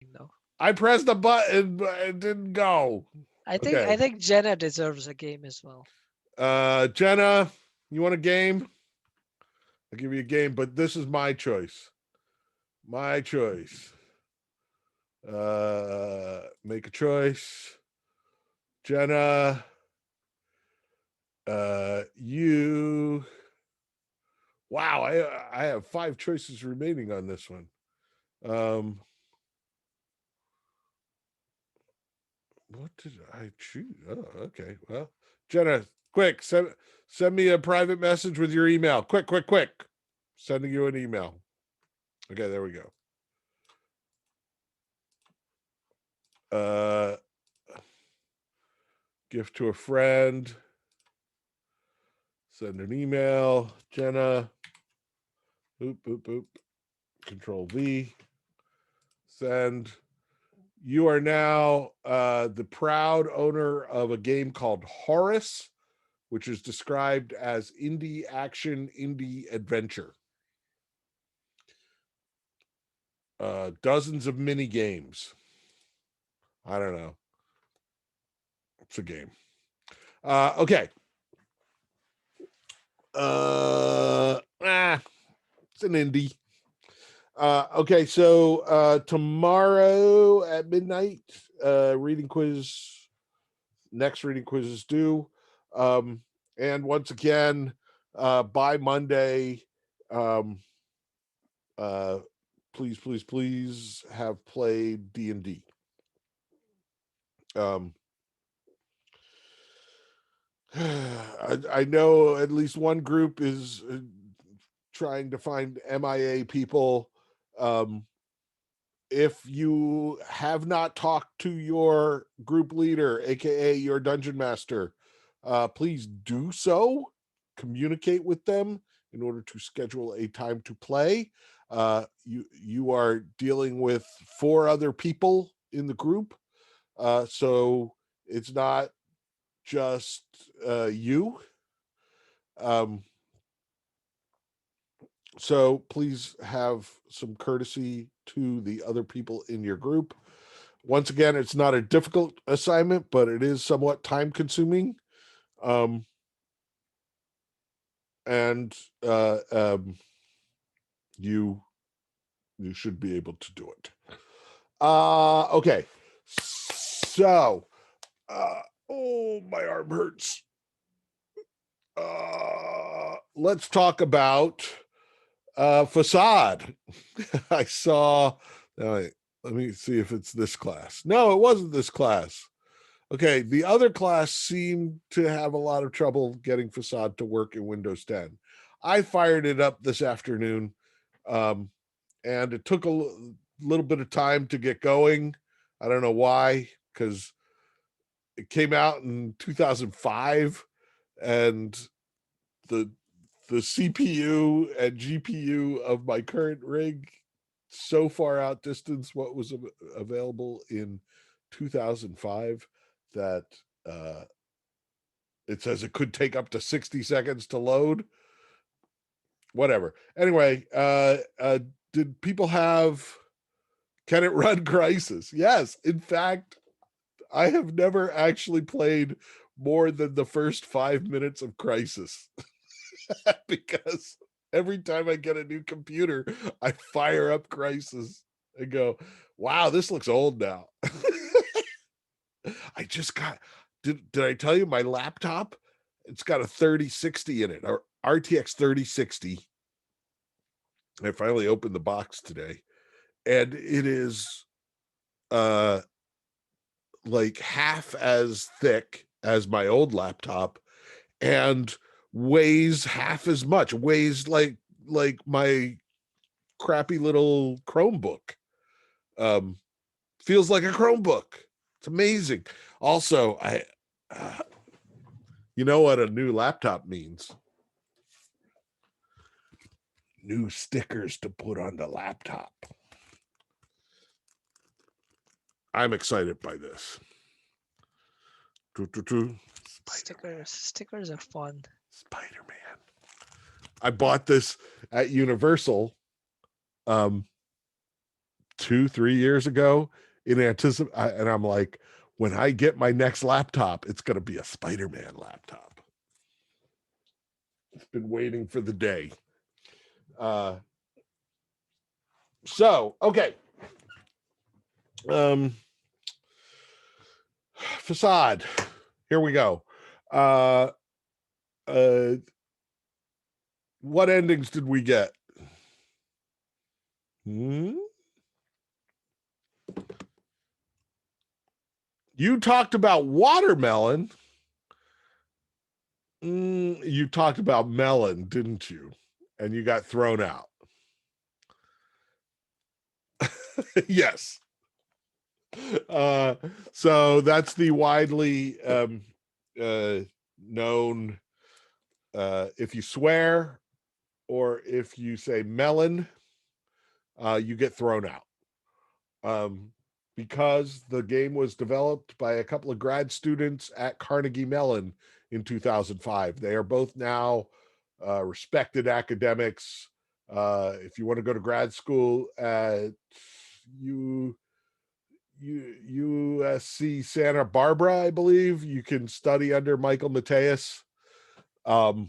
No. I pressed the button, but it didn't go. I Okay. think Jenna deserves a game as well. Jenna, you want a game? I'll give you a game, but this is my choice. My choice. Make a choice. Jenna, you. Wow, I have 5 choices remaining on this one. Um, what did I choose? Oh, okay. Well, Jenna, quick, send me a private message with your email. Quick, quick, quick. Sending you an email. Okay, there we go. Uh, gift to a friend. Send an email. Jenna. Boop, boop, boop. Control V. Send. You are now the proud owner of a game called Horus, which is described as indie action, indie adventure. Dozens of mini games. I don't know. It's a game. Okay. It's an indie. Okay, so tomorrow at midnight, reading quiz. Next reading quiz is due. And once again, by Monday, um, uh, please have played D&D. I know at least one group is trying to find MIA people. If you have not talked to your group leader, aka your dungeon master, please do so. Communicate with them in order to schedule a time to play. You are dealing with 4 other people in the group, so it's not just you. Um, so please have some courtesy to the other people in your group. Once again, it's not a difficult assignment, but it is somewhat time consuming. And you should be able to do it. Okay. So, oh, my arm hurts. Let's talk about Facade. I saw. Let me see if it's this class. No, it wasn't this class. Okay, the other class seemed to have a lot of trouble getting Facade to work in Windows 10. I fired it up this afternoon, and it took a little bit of time to get going. I don't know why, because it came out in 2005, and the CPU and GPU of my current rig so far outdistance what was available in 2005 that it says it could take up to 60 seconds to load. Whatever. Anyway, did people have, can it run Crisis? Yes. In fact, I have never actually played more than the first 5 minutes of Crisis because every time I get a new computer, I fire up Crisis and go, wow, this looks old now. I just got, did I tell you my laptop? It's got a 3060 in it, or RTX 3060. I finally opened the box today, and it is like half as thick as my old laptop and weighs half as much, weighs like my crappy little Chromebook. Um, feels like a Chromebook. It's amazing. Also, you know what a new laptop means? New stickers to put on the laptop. I'm excited by this. Stickers are fun. Spider-Man. I bought this at Universal 2-3 years ago in and I'm like, when I get my next laptop, it's going to be a Spider-Man laptop. It's been waiting for the day. So, okay. Facade. Here we go. What endings did we get? You talked about watermelon. You talked about melon, didn't you? And you got thrown out. Yes. So that's the widely known, if you swear or if you say melon, you get thrown out. Because the game was developed by a couple of grad students at Carnegie Mellon in 2005. They are both now respected academics. If you want to go to grad school at USC Santa Barbara, I believe, you can study under Michael Mateus. You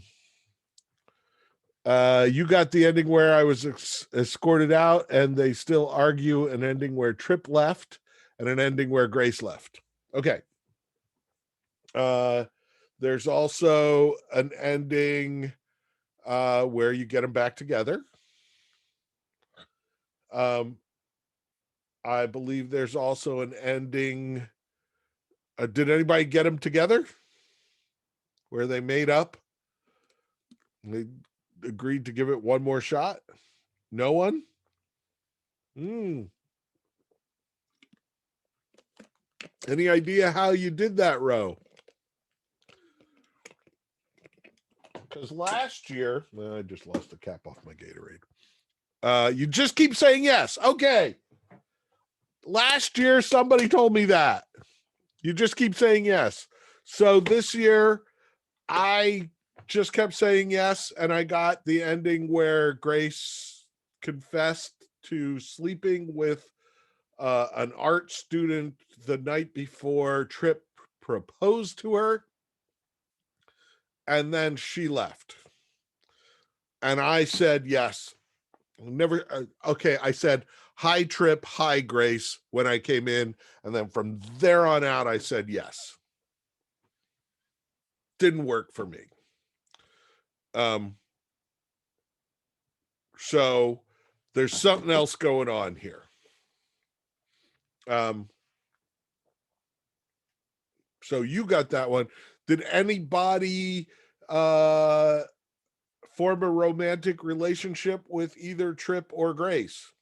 got the ending where I was escorted out, and they still argue an ending where Trip left and an ending where Grace left. Okay. There's also an ending where you get them back together. I believe there's also an ending. Did anybody get them together? Where they made up? They agreed to give it one more shot? No one? Any idea how you did that, Ro? Because last year, I just lost the cap off my Gatorade. You just keep saying yes. Okay. Last year, somebody told me that. You just keep saying yes. So this year, I just kept saying yes, and I got the ending where Grace confessed to sleeping with an art student the night before Trip proposed to her, and then she left. And I said yes. Never. Okay, I said hi Trip, hi Grace when I came in, and then from there on out, I said yes. Didn't work for me. So there's something else going on here. So you got that one. Did anybody form a romantic relationship with either Trip or Grace?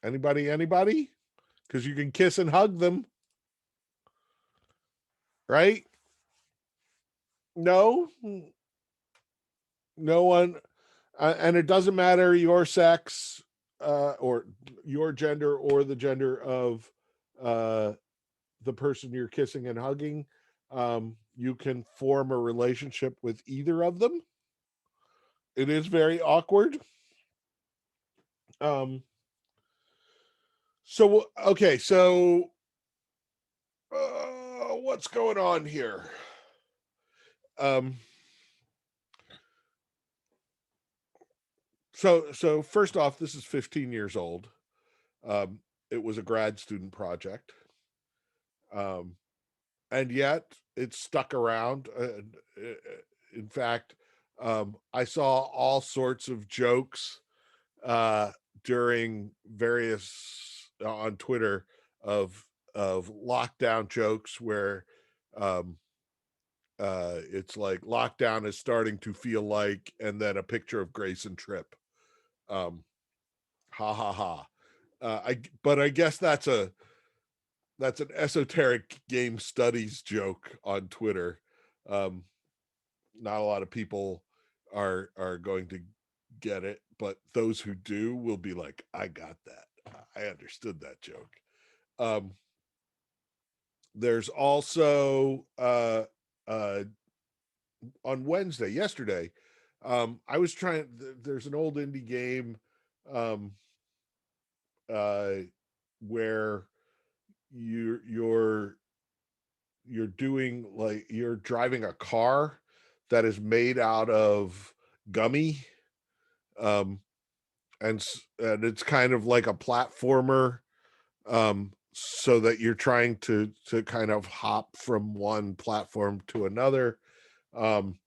Anybody? Because you can kiss and hug them. Right? No one. And it doesn't matter your sex or your gender or the gender of the person you're kissing and hugging. You can form a relationship with either of them. It is very awkward. So okay, so what's going on here? So first off, this is 15 years old. It was a grad student project. And yet it stuck around. In fact, I saw all sorts of jokes during various on Twitter of lockdown jokes where it's like lockdown is starting to feel like, and then a picture of Grace and Trip. Ha ha ha. But I guess that's an esoteric game studies joke on Twitter. Not a lot of people are going to get it, but those who do will be like, I got that. I understood that joke. There's also on Wednesday, yesterday, I was trying. There's an old indie game, um, uh, where you're you're doing like you're driving a car that is made out of gummy, um, and it's kind of like a platformer, so that you're trying to kind of hop from one platform to another, um,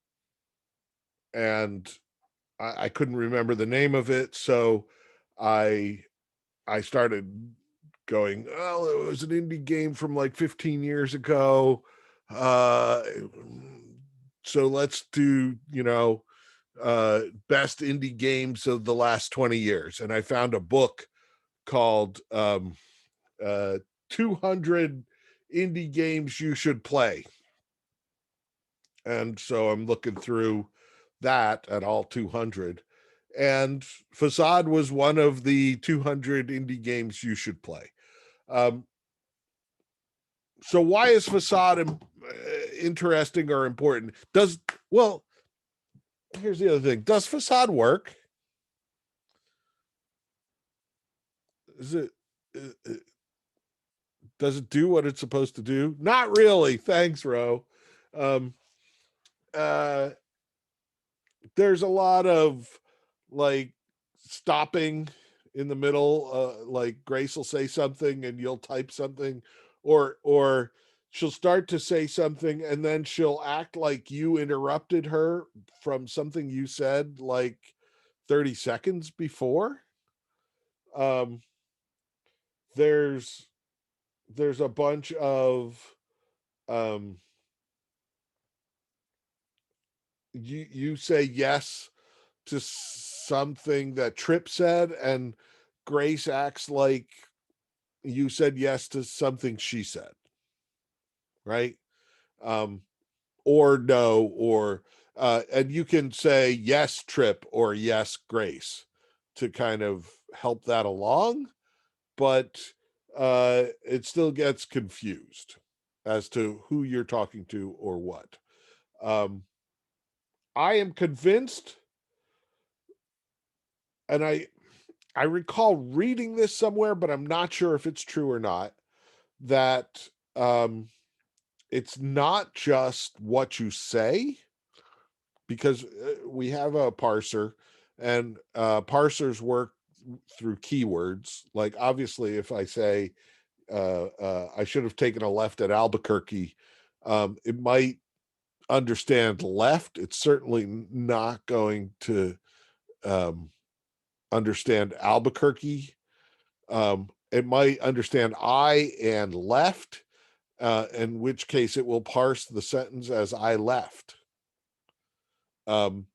and I couldn't remember the name of it, so I I started going, oh, it was an indie game from like 15 years ago. Uh, so let's do, best indie games of the last 20 years. And I found a book called uh, 200 Indie Games You Should Play. And so I'm looking through that at all 200. And Facade was one of the 200 indie games you should play. Um, so why is Facade interesting or important? Well, here's the other thing. Does Facade work? Is it does it do what it's supposed to do? Not really. Thanks, Ro. Um, uh, there's a lot of like stopping in the middle, like Grace will say something and you'll type something, or she'll start to say something and then she'll act like you interrupted her from something you said like 30 seconds before. um there's there's a bunch of um you say yes to something that Trip said, and Grace acts like you said yes to something she said, right? Um, or no, or and you can say yes, Trip, or yes, Grace, to kind of help that along, but it still gets confused as to who you're talking to or what. Um, I am convinced, and I recall reading this somewhere, but I'm not sure if it's true or not, that it's not just what you say, because we have a parser, and parsers work through keywords. Like, obviously, if I say I should have taken a left at Albuquerque, it might understand left. It's certainly not going to um, understand Albuquerque. It might understand I and left, in which case it will parse the sentence as I left, um,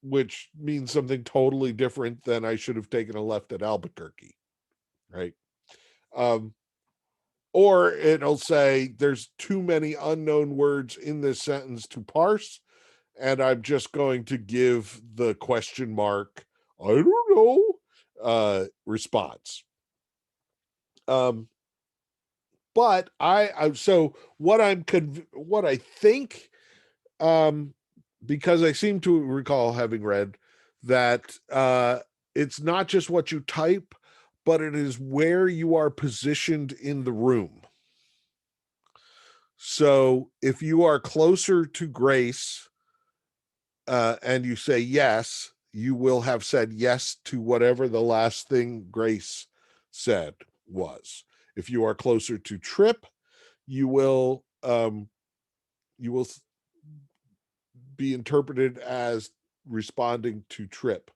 which means something totally different than I should have taken a left at Albuquerque, right? Um, or it'll say there's too many unknown words in this sentence to parse, and I'm just going to give the question mark, I don't know, response. Um, but so what I think, um, because I seem to recall having read that it's not just what you type, but it is where you are positioned in the room. So if you are closer to Grace, and you say yes, you will have said yes to whatever the last thing Grace said was. If you are closer to Trip, you will you will be interpreted as responding to Trip.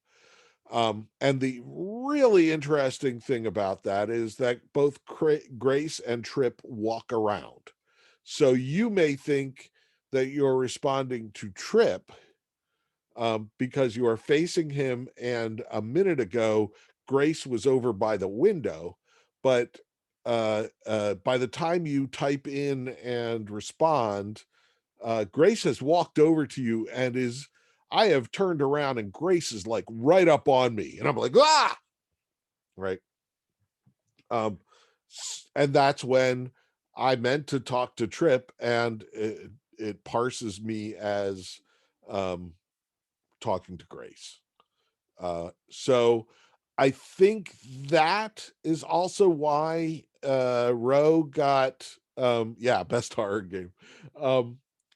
And the really interesting thing about that is that both Grace and Trip walk around. So you may think that you're responding to Trip, because you are facing him, and a minute ago, Grace was over by the window. But by the time you type in and respond, Grace has walked over to you and I have turned around and Grace is like right up on me. And I'm like, ah, right. Um, and that's when I meant to talk to Trip, and it parses me as, um, talking to Grace. So I think that is also why Roe got best horror game.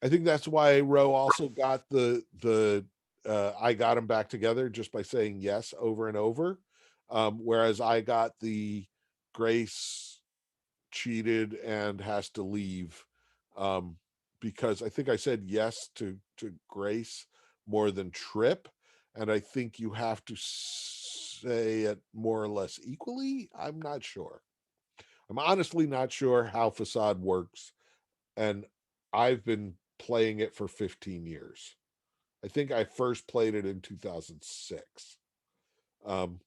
I think that's why Roe also got the I got them back together just by saying yes over and over. Whereas I got the Grace cheated and has to leave, because I think I said yes to Grace more than Trip, and I think you have to say it more or less equally. I'm not sure. I'm honestly not sure how Facade works, and I've been playing it for 15 years. I think I first played it in 2006. Um,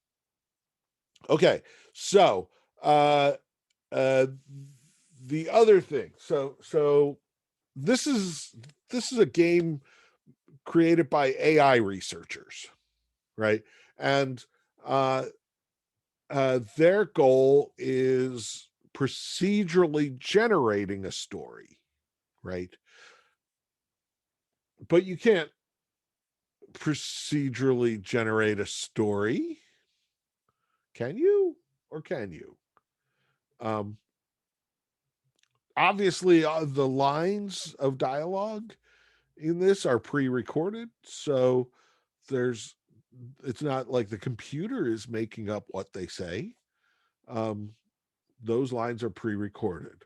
okay, so uh, uh, the other thing, so this is a game created by AI researchers, right? And uh, their goal is procedurally generating a story, right? But you can't procedurally generate a story, can you? Or can you? Um, Obviously, the lines of dialogue in this are pre-recorded, so there's it's not like the computer is making up what they say. Um, those lines are pre-recorded.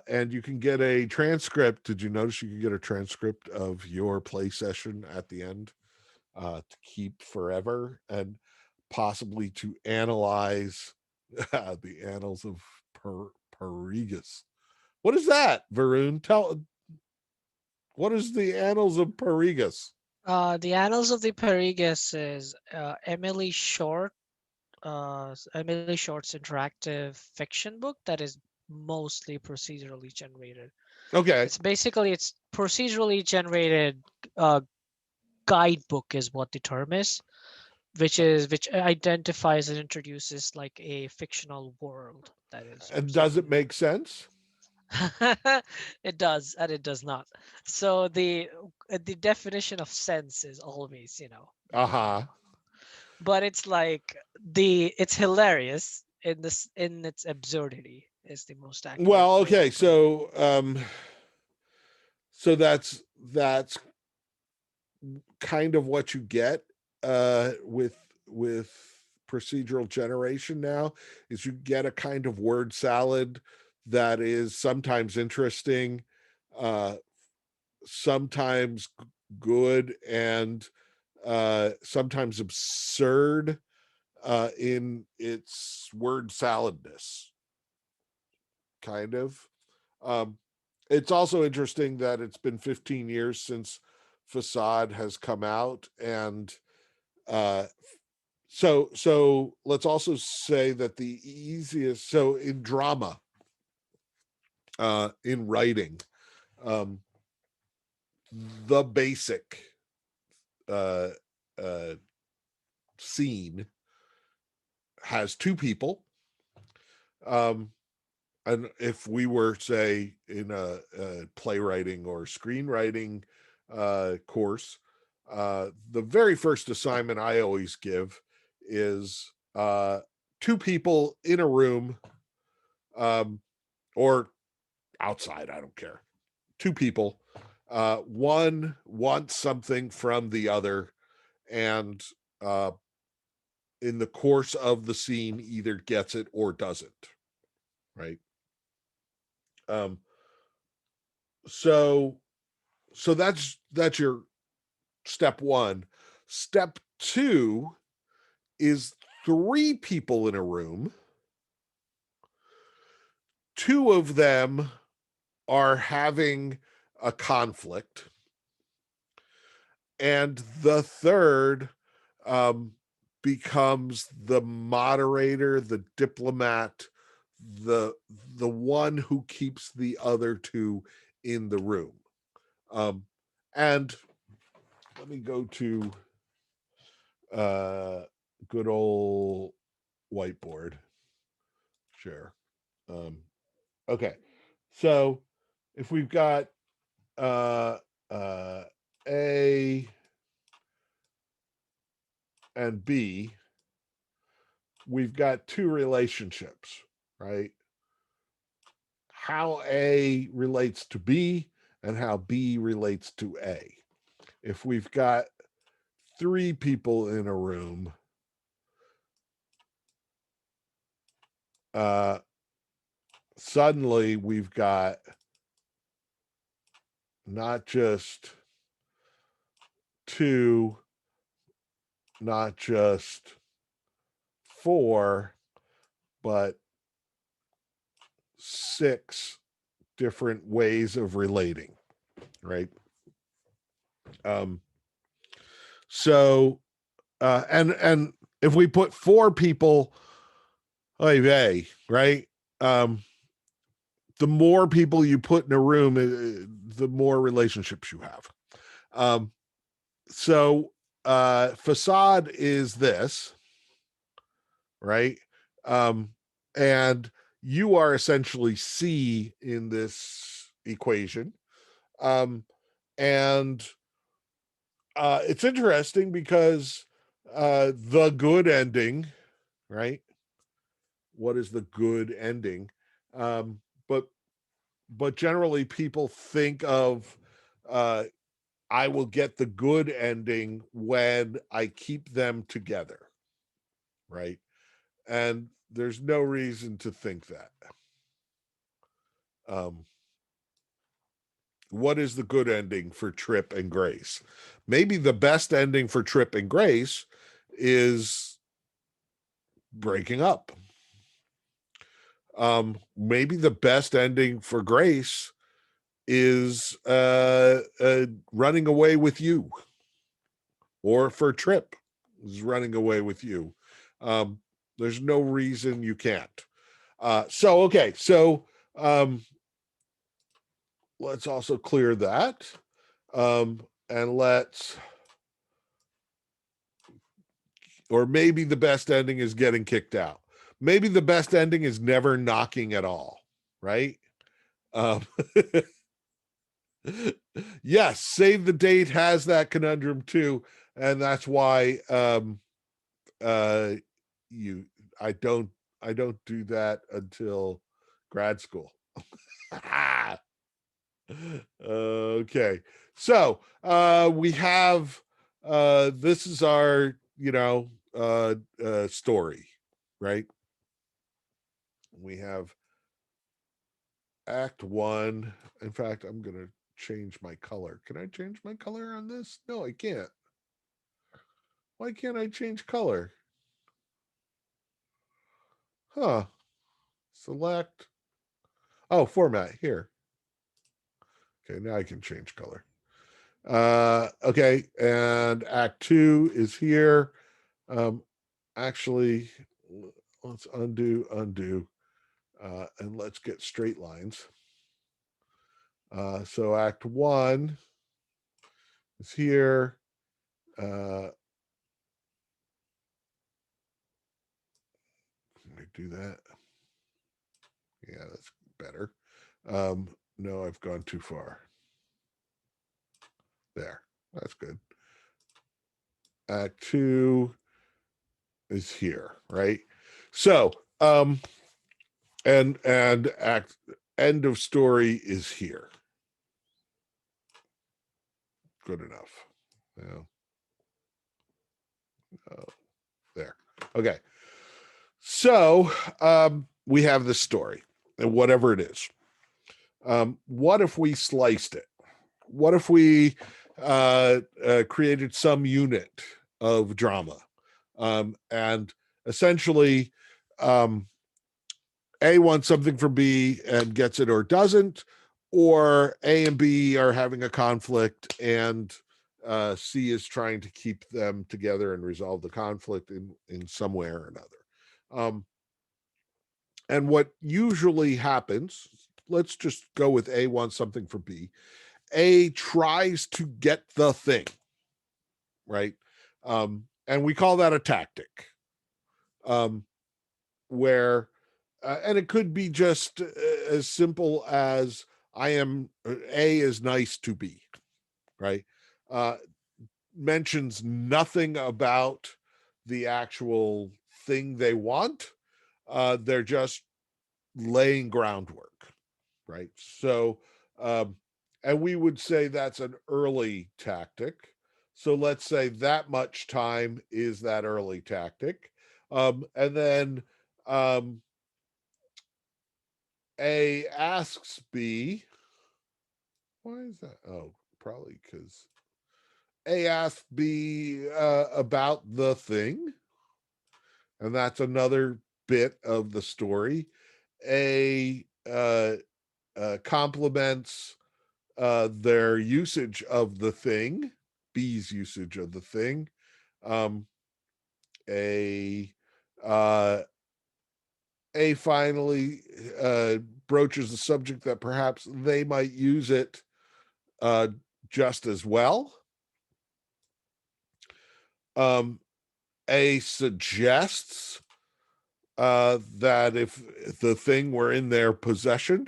And you can get a transcript. Did you notice you can get a transcript of your play session at the end, to keep forever and possibly to analyze the annals of Perigus? What is that, Varun? What is the annals of Perigus? The Annals of the Perigus is Emily Short's interactive fiction book that is mostly procedurally generated. Okay. It's procedurally generated uh, guidebook is what the term is, which identifies and introduces like a fictional world that is And does it procedurally. make sense? It does and it does not. So the definition of sense is always, Uh-huh. but it's like it's hilarious in this in its absurdity is the most accurate Well, way to okay, put it. so that's kind of what you get with procedural generation now, is you get a kind of word salad that is sometimes interesting, uh sometimes good, and sometimes absurd in its word saladness, kind of. Um, it's also interesting that it's been 15 years since Facade has come out, and uh, so let's also say that the easiest, so in drama, in writing, um, the basic uh, uh, scene has two people. Um, and if we were, say, in a playwriting or screenwriting course, the very first assignment I always give is two people in a room, um, or outside, I don't care. Two people. One wants something from the other, and uh, in the course of the scene, either gets it or doesn't. Right. Um, so that's your step one. Step two is three people in a room. Two of them are having a conflict, and the third um, becomes the moderator, the diplomat, the the one who keeps the other two in the room. And let me go to uh, good old whiteboard share. Um, okay, so if we've got uh, uh, A, and B, we've got two relationships, right? How A relates to B and how B relates to A. If we've got three people in a room, suddenly we've got not just two, not just four, but six different ways of relating, right? Um, so and if we put four people, right? The more people you put in a room, the more relationships you have. So facade is this, right? And you are essentially C in this equation. And it's interesting because the good ending, right? What is the good ending? Um, but generally people think of I will get the good ending when I keep them together, right? And there's no reason to think that. Um, what is the good ending for Trip and Grace? Maybe the best ending for Trip and Grace is breaking up. Maybe the best ending for Grace is running away with you, or for Trip is running away with you. Um, there's no reason you can't. So let's also clear that. And let's, or maybe the best ending is getting kicked out. Maybe the best ending is never knocking at all, right? Um, yes, Save the Date has that conundrum too, and that's why uh, you I don't do that until grad school. Okay, so we have this is our story, right? We have Act One. In fact, I'm gonna change my color. Can I change my color on this? No, I can't. Why can't I change color? Huh? Select. Oh, format here. Okay, now I can change color. Okay, and Act Two is here. Actually, let's undo, and let's get straight lines. So Act One is here. Let me do that. Yeah, that's better. No, I've gone too far. There, that's good. Act Two is here, right? So, and act end of story is here. Good enough. Yeah. There. Okay. So we have this story, and whatever it is. What if we sliced it? What if we created some unit of drama? And essentially, A wants something from B and gets it or doesn't, or A and B are having a conflict and C is trying to keep them together and resolve the conflict in some way or another. Um, and what usually happens, let's just go with A wants something from B. A tries to get the thing, right? And we call that a tactic, where, and it could be just as simple as A is nice to B, right? Mentions nothing about the actual thing they want. They're just laying groundwork, right? So, and we would say that's an early tactic. So let's say that much time is that early tactic. And then A asks B, why is that? Oh, probably because A asks B about the thing. And that's another bit of the story. A compliments their usage of the thing, B's usage of the thing. Um, a uh, A finally broaches the subject that perhaps they might use it uh, just as well. Um, A suggests that if the thing were in their possession,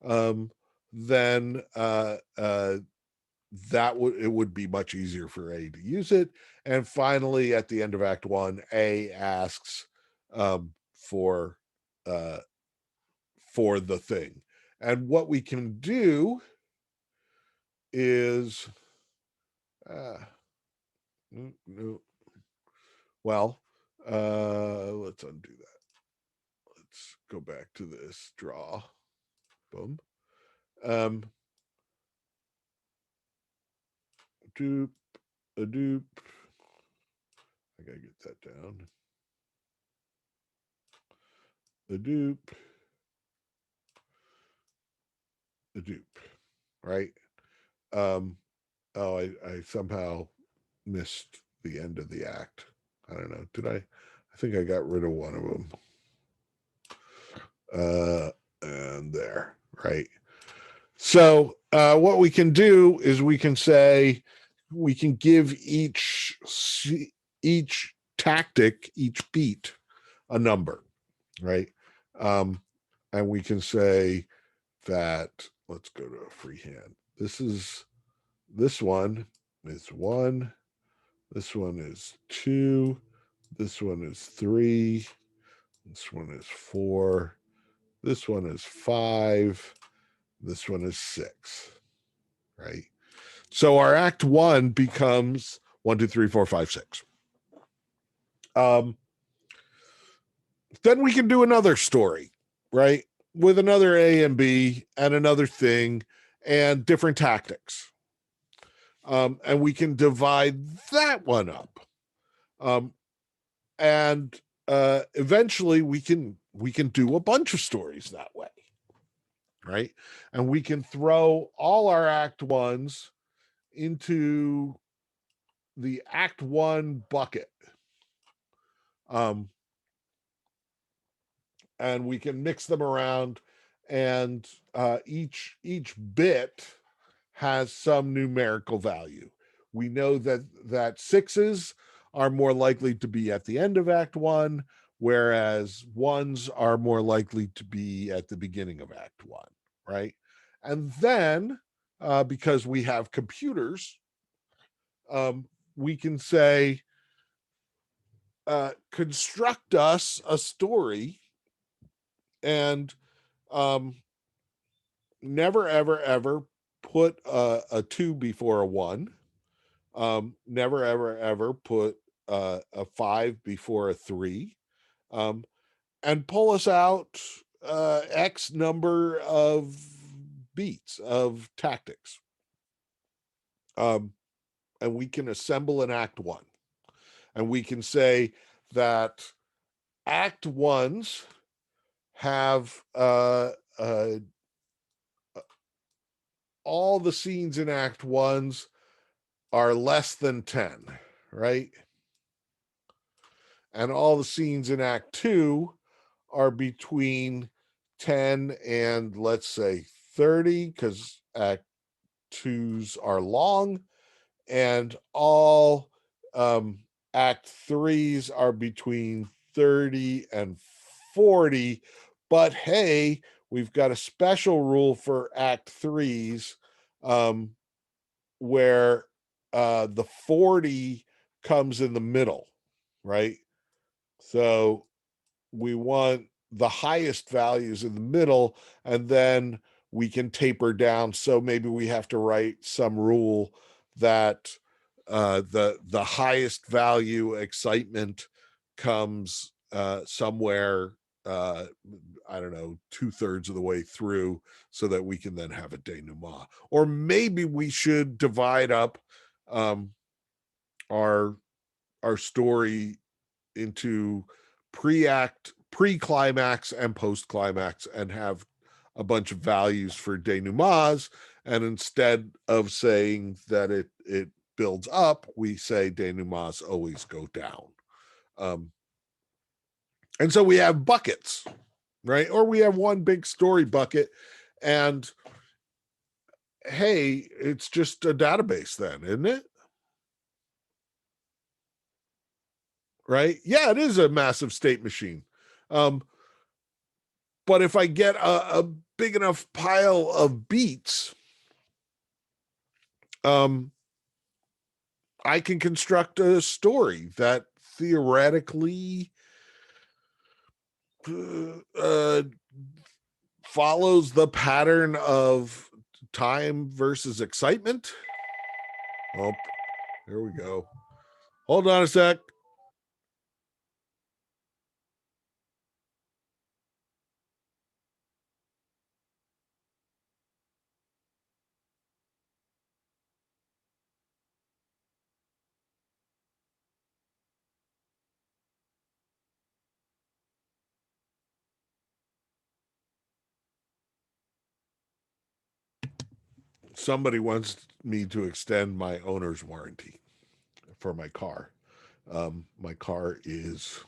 um, then it would be much easier for A to use it. And finally, at the end of Act One, A asks for uh, for the thing, and what we can do is, no, well, let's undo that. Let's go back to this draw. Boom. Um, doop, a doop. I gotta get that down. A doop, a dupe, right? Um, oh, I somehow missed the end of the act. I don't know. Did I? I think I got rid of one of them. And there, right? So what we can do is we can say we can give each tactic, each beat, a number, right? Um, and we can say that, let's go to a freehand. This one is 1, this one is 2, this one is 3, this one is 4, this one is 5, this one is 6, right? So our act 1 becomes 1, 2, 3, 4, 5, 6. Then we can do another story, right? With another A and B and another thing and different tactics. And we can divide that one up. And eventually we can do a bunch of stories that way, right? And we can throw all our act 1s into the act 1 bucket. And we can mix them around, and each bit has some numerical value. We know that 6s are more likely to be at the end of Act 1, whereas 1s are more likely to be at the beginning of Act 1, right? And then, because we have computers, we can say, construct us a story, and never, ever, ever put a 2 before a 1. Never, ever, ever put a 5 before a 3. And pull us out X number of beats of tactics. And we can assemble an Act 1. And we can say that Act 1s have all the scenes in Act 1s are less than 10, right? And all the scenes in Act 2 are between 10 and, let's say, 30, because Act 2s are long, and all Act 3s are between 30 and 40. But hey, we've got a special rule for Act 3s where the 40 comes in the middle, right? So we want the highest values in the middle, and then we can taper down. So maybe we have to write some rule that the highest value excitement comes somewhere, I don't know, 2/3 of the way through, so that we can then have a denouement. Or maybe we should divide up um, our story into pre-climax and post-climax, and have a bunch of values for denouements. And instead of saying that it builds up, we say denouements always go down. And so we have buckets, right? Or we have one big story bucket, and hey, it's just a database then, isn't it? Right? Yeah, it is a massive state machine. But if I get a big enough pile of beats, I can construct a story that theoretically uh, follows the pattern of time versus excitement. Oh, here we go. Hold on a sec. Somebody wants me to extend my owner's warranty for my car. My car is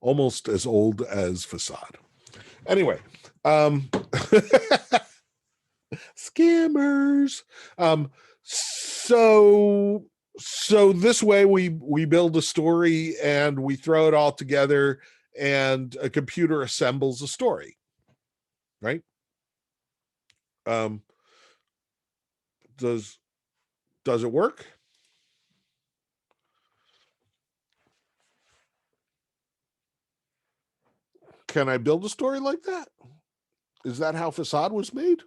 almost as old as Facade. Anyway, scammers. So this way we build a story and we throw it all together, and a computer assembles a story, right? Um, does it work? Can I build a story like that? Is that how Facade was made?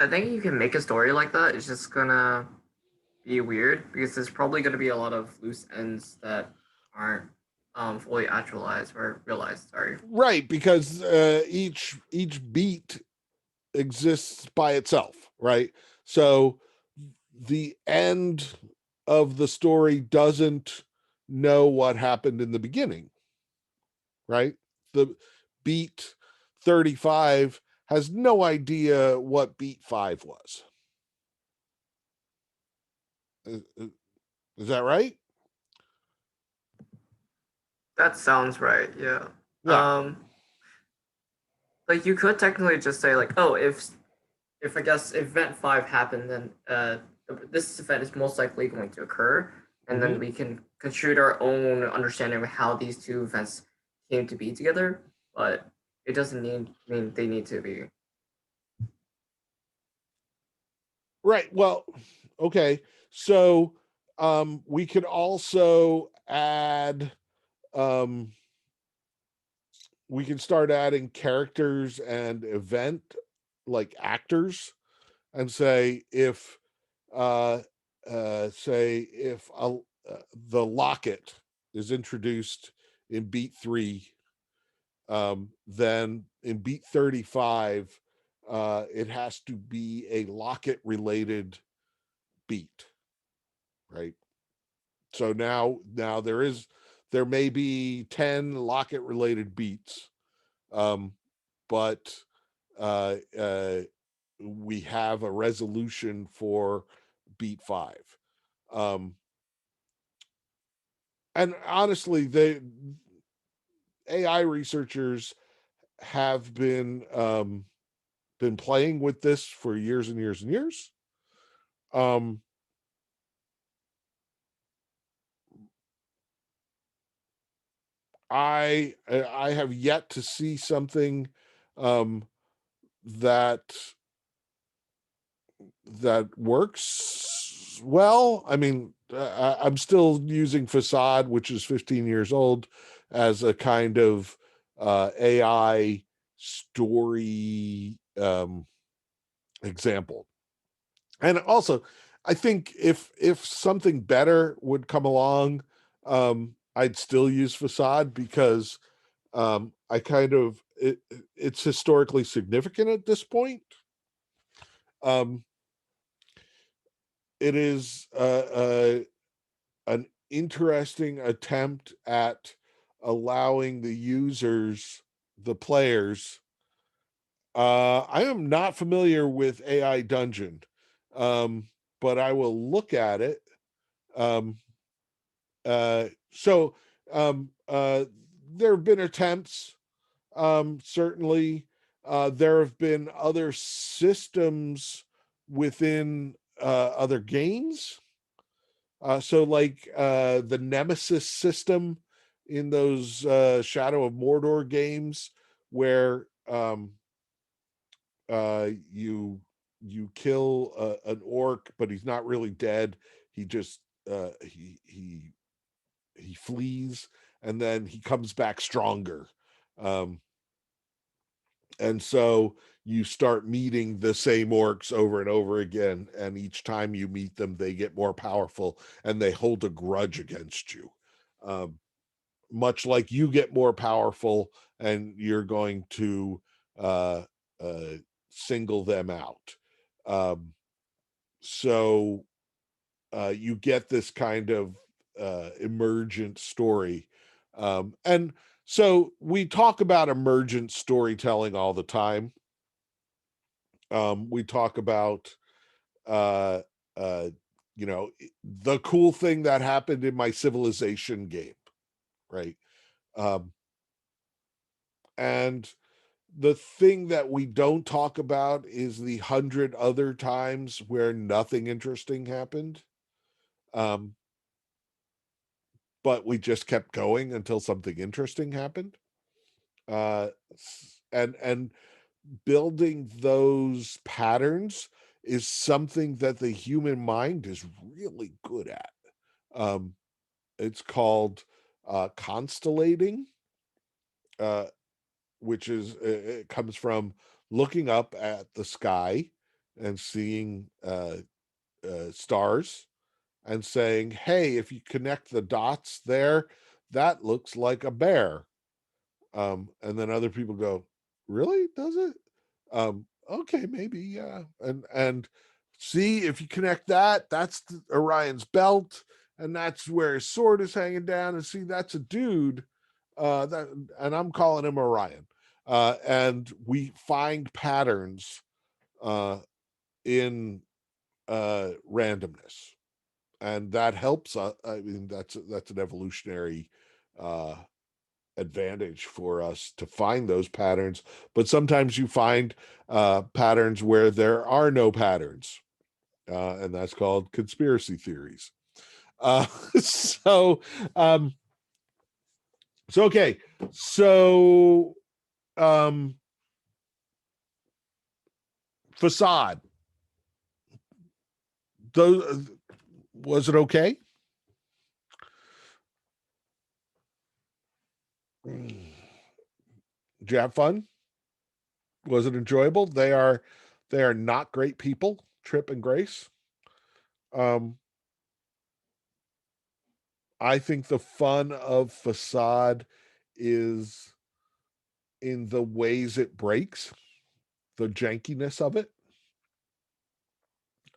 I think you can make a story like that. It's just gonna be weird because there's probably gonna be a lot of loose ends that aren't fully actualized or realized. Sorry. Right, because each beat exists by itself, right? So the end of the story doesn't know what happened in the beginning, right? The beat 35 has no idea what beat 5 was. Is that right? That sounds right. Yeah. Yeah. Like you could technically just say like, oh, if I guess event 5 happened, then this event is most likely going to occur, and then we can construe our own understanding of how these two events came to be together. But it doesn't mean they need to be. Right. Well, okay. So we could also add we can start adding characters and event, like actors, and say if the locket is introduced in beat 3, then in beat 35 it has to be a locket related beat, right? So now there may be 10 locket related beats, but uh, uh, we have a resolution for beat 5. Um, and honestly, the AI researchers have been playing with this for years and years and years. Um, I have yet to see something um, that works well, I mean, I'm still using Facade, which is 15 years old, as a kind of AI story example. And also, I think if something better would come along, I'd still use Facade because I kind of it's historically significant at this point. Um, it is an interesting attempt at allowing the users, the players. I am not familiar with AI Dungeon, but I will look at it. Um, so there have been attempts. Certainly, there have been other systems within other games. So like the Nemesis system in those Shadow of Mordor games, where you kill an orc, but he's not really dead. He just he flees, and then he comes back stronger. Um, and so you start meeting the same orcs over and over again, and each time you meet them, they get more powerful, and they hold a grudge against you. Um, Much like you get more powerful, and you're going to uh, uh, single them out. Um, so you get this kind of emergent story. And so we talk about emergent storytelling all the time. We talk about, uh, uh, the cool thing that happened in my Civilization game, right? Um, and the thing that we don't talk about is the 100 other times where nothing interesting happened. Um, but we just kept going until something interesting happened. Uh, and building those patterns is something that the human mind is really good at. Um, it's called constellating, uh, which is it comes from looking up at the sky and seeing stars and saying, "Hey, if you connect the dots there, that looks like a bear." And then other people go, "Really? Does it?" Okay, maybe, yeah. And see, if you connect that, that's Orion's belt, and that's where his sword is hanging down. And see, that's a dude. And I'm calling him Orion. And we find patterns in randomness, and that helps. I mean, that's an evolutionary uh, advantage for us to find those patterns. But sometimes you find patterns where there are no patterns, and that's called conspiracy theories. Uh, so, um, so okay, so um, Facade. Those, was it okay? Did you have fun? Was it enjoyable? They are not great people, Trip and Grace. Um, I think the fun of Facade is in the ways it breaks, the jankiness of it.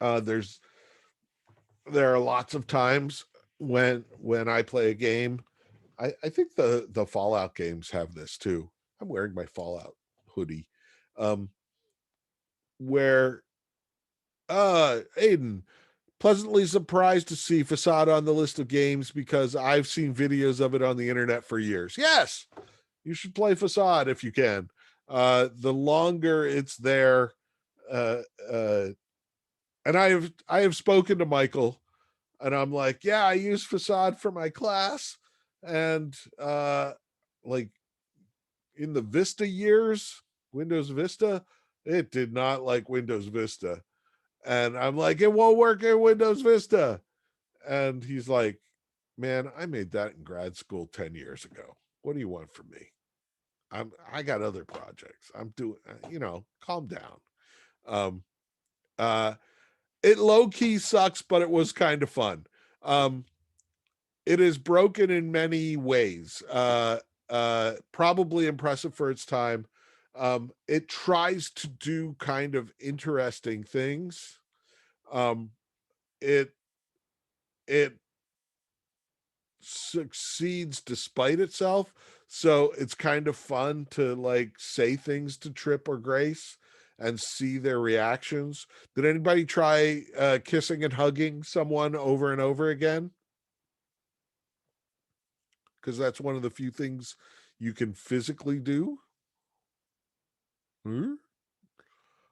Uh, there's there are lots of times when I play a game. I think the Fallout games have this too. I'm wearing my Fallout hoodie. Um, where Aiden, pleasantly surprised to see Facade on the list of games because I've seen videos of it on the internet for years. Yes, you should play Facade if you can. The longer it's there, uh, uh, and I have spoken to Michael, and I'm like, yeah, I use Facade for my class, and like in the Vista years, Windows Vista, it did not like Windows Vista, And I'm like, it won't work in Windows Vista. And he's like, man, I made that in grad school 10 years ago. What do you want from me? I got other projects. I'm doing, calm down. Um, it low key sucks, but it was kind of fun. It is broken in many ways. Probably impressive for its time. It tries to do kind of interesting things. It succeeds despite itself. So it's kind of fun to like say things to Trip or Grace and see their reactions. Did anybody try kissing and hugging someone over and over again? Because that's one of the few things you can physically do. Hmm?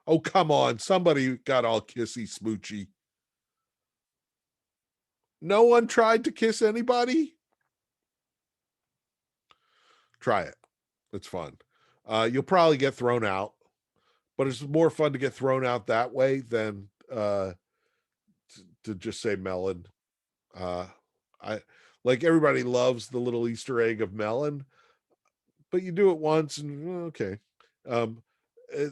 Oh, come on. Somebody got all kissy smoochy. No one tried to kiss anybody? Try it. It's fun. You'll probably get thrown out, but it's more fun to get thrown out that way than to just say melon. I like everybody loves the little Easter egg of melon, but you do it once and okay. Um, uh,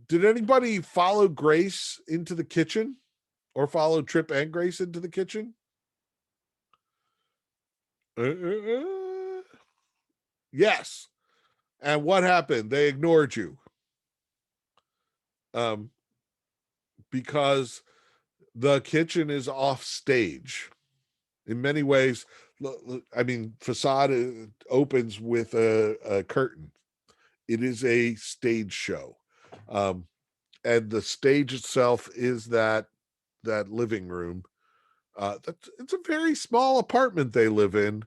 did anybody follow Grace into the kitchen or follow Trip and Grace into the kitchen? Yes. And what happened? They ignored you. Because the kitchen is off stage. In many ways, I mean, Facade opens with a curtain. It is a stage show. And the stage itself is that living room. It's a very small apartment they live in,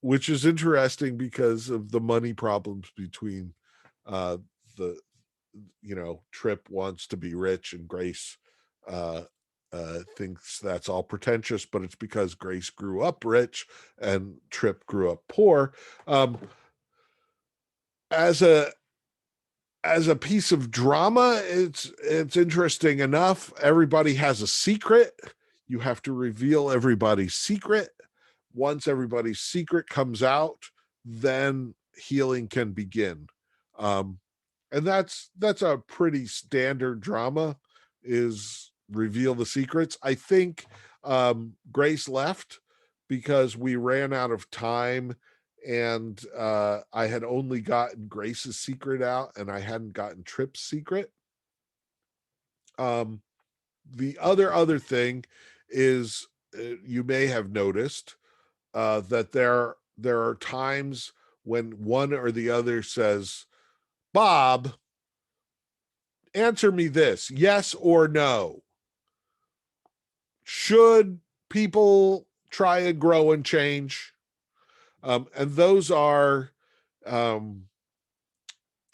which is interesting because of the money problems between the Trip wants to be rich and Grace thinks that's all pretentious, but it's because Grace grew up rich and Trip grew up poor. As a piece of drama, it's interesting enough. Everybody has a secret. You have to reveal everybody's secret. Once everybody's secret comes out, then healing can begin. And that's a pretty standard drama, is reveal the secrets. I think Grace left because we ran out of time, and I had only gotten Grace's secret out and I hadn't gotten Trip's secret. The other thing is, you may have noticed that there are times when one or the other says, Bob, answer me this, yes or no. Should people try and grow and change? And those are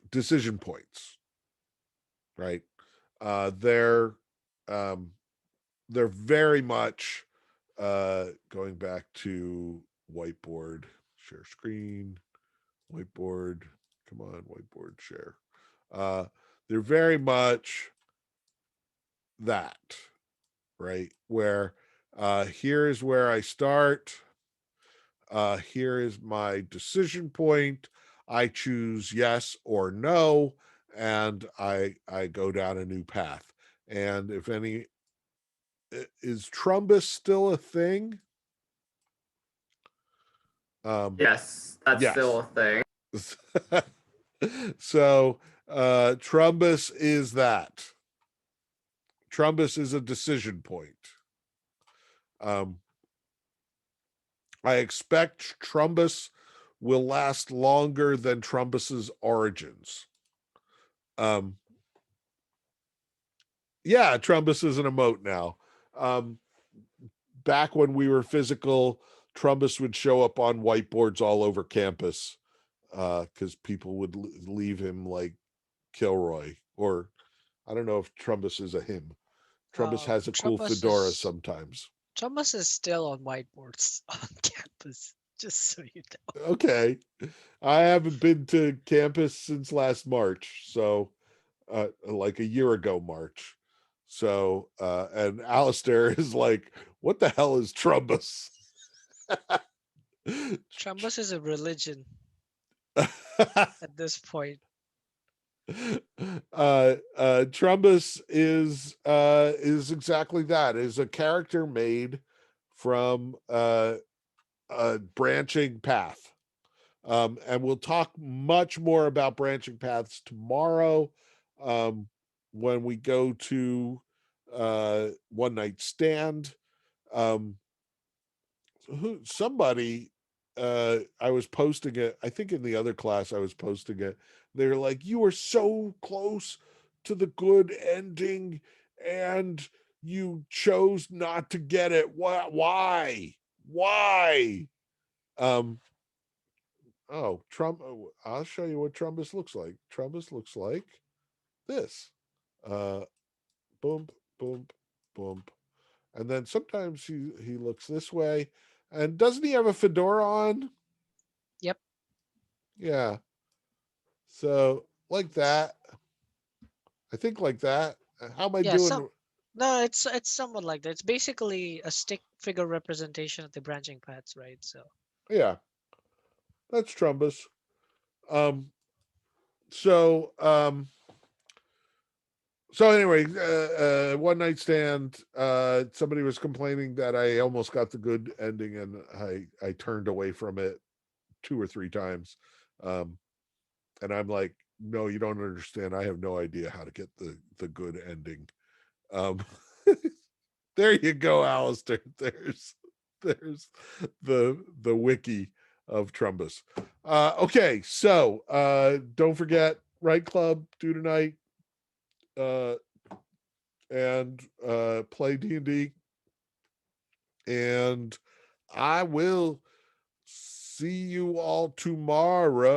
decision points, right? They're very much going back to whiteboard, share screen, whiteboard. Come on, whiteboard, share. They're very much that, right? Where here is where I start. Here is my decision point. I choose yes or no, and I go down a new path. And if any, is Trumbus still a thing? Yes, that's still Yes. a thing. So Trumbus is that. Trumbus is a decision point. I expect Trumbus will last longer than Trumbus's origins. Yeah, Trumbus is an emote now. Back when we were physical, Trumbus would show up on whiteboards all over campus because people would leave him like Kilroy, or I don't know if Trumbus is a him. Trumbus has a cool fedora sometimes. Trumbus is still on whiteboards on campus, just so you know. Okay. I haven't been to campus since last March, so like a year ago March. So and Alistair is like, what the hell is Trumbus? Trumbus is a religion at this point. Trumbus is exactly that, is a character made from a branching path. And we'll talk much more about branching paths tomorrow, when we go to One Night Stand. Somebody, I was posting it, I think in the other class I was posting it, they're like, you were so close to the good ending and you chose not to get it. Why? Oh, I'll show you what Trumbus looks like. Trumbus looks like this. Boom, boom, boom. And then sometimes he looks this way. And doesn't he have a fedora on? Yep. Yeah. So like that. I think like that. How am I Yeah. doing? No, it's somewhat like that. It's basically a stick figure representation of the branching paths, right? So Yeah, that's Trumbus. Um, so so anyway, One Night Stand, somebody was complaining that I almost got the good ending and I turned away from it 2 or 3 times. And I'm like, no, you don't understand. I have no idea how to get the good ending. Um, there you go, Alistair. There's the wiki of Trumbus. Okay, so don't forget, Right Club due tonight, and play D&D, and I will see you all tomorrow.